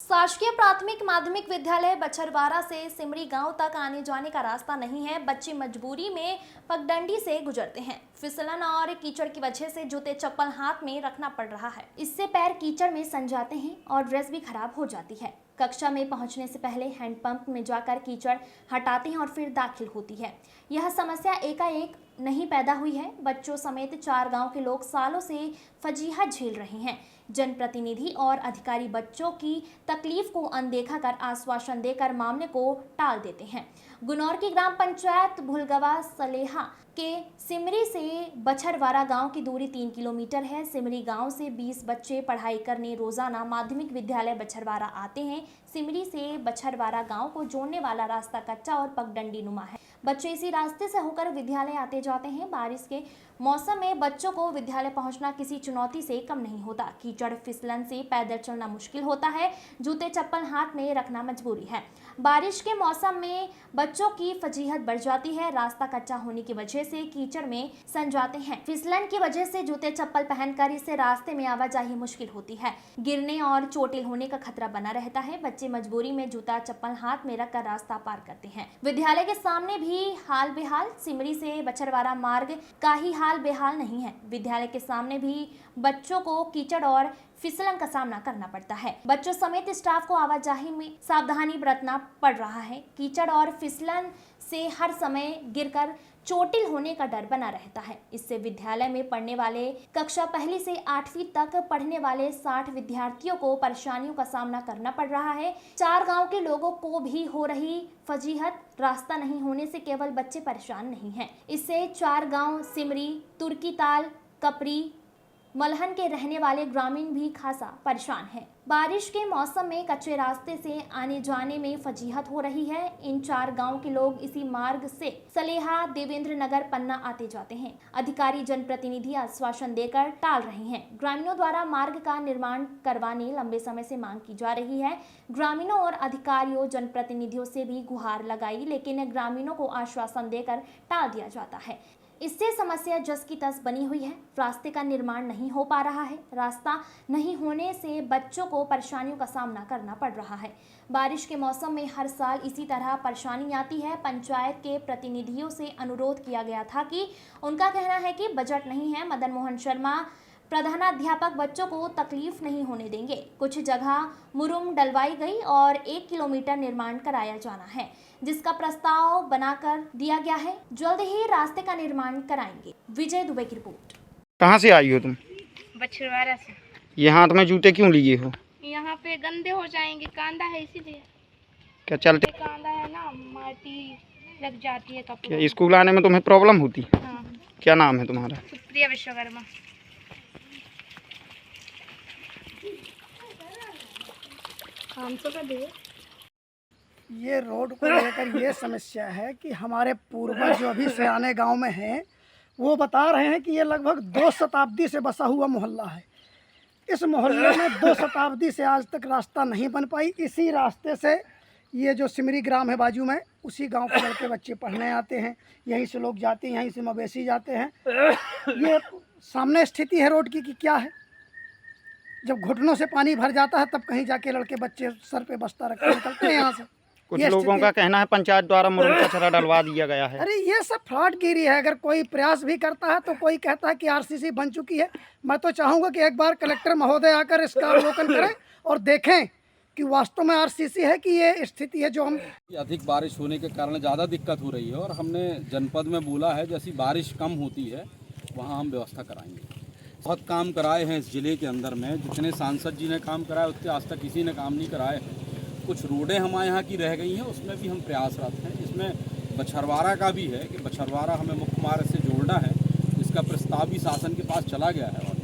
शासकीय प्राथमिक माध्यमिक विद्यालय बछरवाड़ा से सिमरी गांव तक आने जाने का रास्ता नहीं है। बच्चे मजबूरी में पगडंडी से गुजरते हैं। फिसलन और कीचड़ की वजह से जूते चप्पल हाथ में रखना पड़ रहा है। इससे पैर कीचड़ में सन जाते हैं और ड्रेस भी खराब हो जाती है। कक्षा में पहुंचने से पहले हैंडपंप में जाकर कीचड़ हटाते हैं और फिर दाखिल होती है। यह समस्या एकाएक नहीं पैदा हुई है। बच्चों समेत 4 गांव के लोग सालों से फजीहत झेल रहे हैं। जनप्रतिनिधि और अधिकारी बच्चों की तकलीफ को अनदेखा कर आश्वासन देकर मामले को टाल देते हैं। गुनौर की ग्राम पंचायत भुलगवा सलेहा के सिमरी से बछरवाड़ा गांव की दूरी 3 किलोमीटर है। सिमरी गांव से 20 बच्चे पढ़ाई करने रोजाना माध्यमिक विद्यालय बछरवाड़ा आते हैं। सिमरी से बछरवाड़ा गांव को जोड़ने वाला रास्ता कच्चा और पगडंडी नुमा है। बच्चे इसी रास्ते से होकर विद्यालय आते जाते हैं। बारिश के मौसम में बच्चों को विद्यालय पहुंचना किसी चुनौती से कम नहीं होता। कीचड़ फिसलन से पैदल चलना मुश्किल होता है। जूते चप्पल हाथ में रखना मजबूरी है। बारिश के मौसम में बच्चों की फजीहत बढ़ जाती है। रास्ता कच्चा होने की वजह से कीचड़ में सन जाते हैं। फिसलन की वजह से जूते चप्पल पहनकर इससे रास्ते में आवाजाही मुश्किल होती है। गिरने और चोटिल होने का खतरा बना रहता है। बच्चे मजबूरी में जूता चप्पल हाथ में रखकर रास्ता पार करते हैं। विद्यालय के सामने भी हाल बेहाल। सिमरी से बछरवाड़ा मार्ग का ही हाल बेहाल नहीं है। विद्यालय के सामने भी बच्चों को कीचड़ और फिसलन का सामना करना पड़ता है। बच्चों समेत स्टाफ को आवाजाही में सावधानी बरतना पड़ रहा है। कीचड़ और फिसलन से हर समय गिरकर चोटिल होने का डर बना रहता है। इससे विद्यालय में पढ़ने वाले कक्षा 1 से 8वीं तक पढ़ने वाले 60 विद्यार्थियों को परेशानियों का सामना करना पड़ रहा है। 4 गांव के लोगों को भी हो रही फजीहत। रास्ता नहीं होने से केवल बच्चे परेशान नहीं हैं। इससे 4 गांव सिमरी, तुर्कीताल, कपरी, मलहन के रहने वाले ग्रामीण भी खासा परेशान हैं। बारिश के मौसम में कच्चे रास्ते से आने जाने में फजीहत हो रही है। इन 4 गांव के लोग इसी मार्ग से सलेहा, देवेंद्र नगर, पन्ना आते जाते हैं। अधिकारी जनप्रतिनिधि आश्वासन देकर टाल रहे हैं। ग्रामीणों द्वारा मार्ग का निर्माण करवाने लंबे समय से मांग की जा रही है। ग्रामीणों और अधिकारियों जनप्रतिनिधियों से भी गुहार लगाई, लेकिन ग्रामीणों को आश्वासन देकर टाल दिया जाता है। इससे समस्या जस की तस बनी हुई है। रास्ते का निर्माण नहीं हो पा रहा है। रास्ता नहीं होने से बच्चों को परेशानियों का सामना करना पड़ रहा है। बारिश के मौसम में हर साल इसी तरह परेशानी आती है। पंचायत के प्रतिनिधियों से अनुरोध किया गया था कि उनका कहना है कि बजट नहीं है। मदन मोहन शर्मा प्रधानाध्यापक बच्चों को तकलीफ नहीं होने देंगे। कुछ जगह मुरुम डलवाई गई और 1 किलोमीटर निर्माण कराया जाना है, जिसका प्रस्ताव बनाकर दिया गया है। जल्द ही रास्ते का निर्माण कराएंगे। विजय दुबे की रिपोर्ट। कहाँ से आई हो तुम? बछरवाड़ा से। ये हाथ में जूते क्यों लिए हो? यहाँ पे गंदे हो जाएंगे, कांदा है इसीलिए। क्या चलते? कांदा है ना, माटी लग जाती है कपड़ों। क्या स्कूल आने में तुम्हें प्रॉब्लम होती? हाँ। क्या नाम है तुम्हारा? सुप्रिया विश्वकर्मा। ये रोड को लेकर ये समस्या है कि हमारे पूर्वज जो अभी सयाने गांव में हैं, वो बता रहे हैं कि ये लगभग 2 शताब्दी से बसा हुआ मोहल्ला है। इस मोहल्ले में 2 शताब्दी से आज तक रास्ता नहीं बन पाई। इसी रास्ते से ये जो सिमरी ग्राम है बाजू में, उसी गांव के लड़के बच्चे पढ़ने आते हैं। यहीं से लोग जाते हैं, यहीं से मवेशी जाते हैं। ये सामने स्थिति है रोड की कि क्या है। जब घुटनों से पानी भर जाता है तब कहीं जाके लड़के बच्चे सर पे बस्ता रख के निकलते हैं यहाँ से। कुछ लोगों का कहना है पंचायत द्वारा मुरुम कचरा डलवा दिया गया है। अरे ये सब फ्रॉडगिरी है। अगर कोई प्रयास भी करता है तो कोई कहता है कि आरसीसी बन चुकी है। मैं तो चाहूँगा कि एक बार कलेक्टर महोदय आकर इसका अवलोकन करें और देखें कि वास्तव में आरसीसी है कि ये स्थिति है जो हम। अधिक बारिश होने के कारण ज़्यादा दिक्कत हो रही है और हमने जनपद में बोला है जैसी बारिश कम होती है वहाँ हम व्यवस्था कराएंगे। बहुत काम कराए हैं इस ज़िले के अंदर में। जितने सांसद जी ने काम कराए उतने आज तक किसी ने काम नहीं कराए। कुछ रोडें हमारे यहाँ की रह गई हैं, उसमें भी हम प्रयासरत हैं। इसमें बछरवाड़ा का भी है कि बछरवाड़ा हमें मुख्य मार्ग से जोड़ना है। इसका प्रस्ताव भी शासन के पास चला गया है और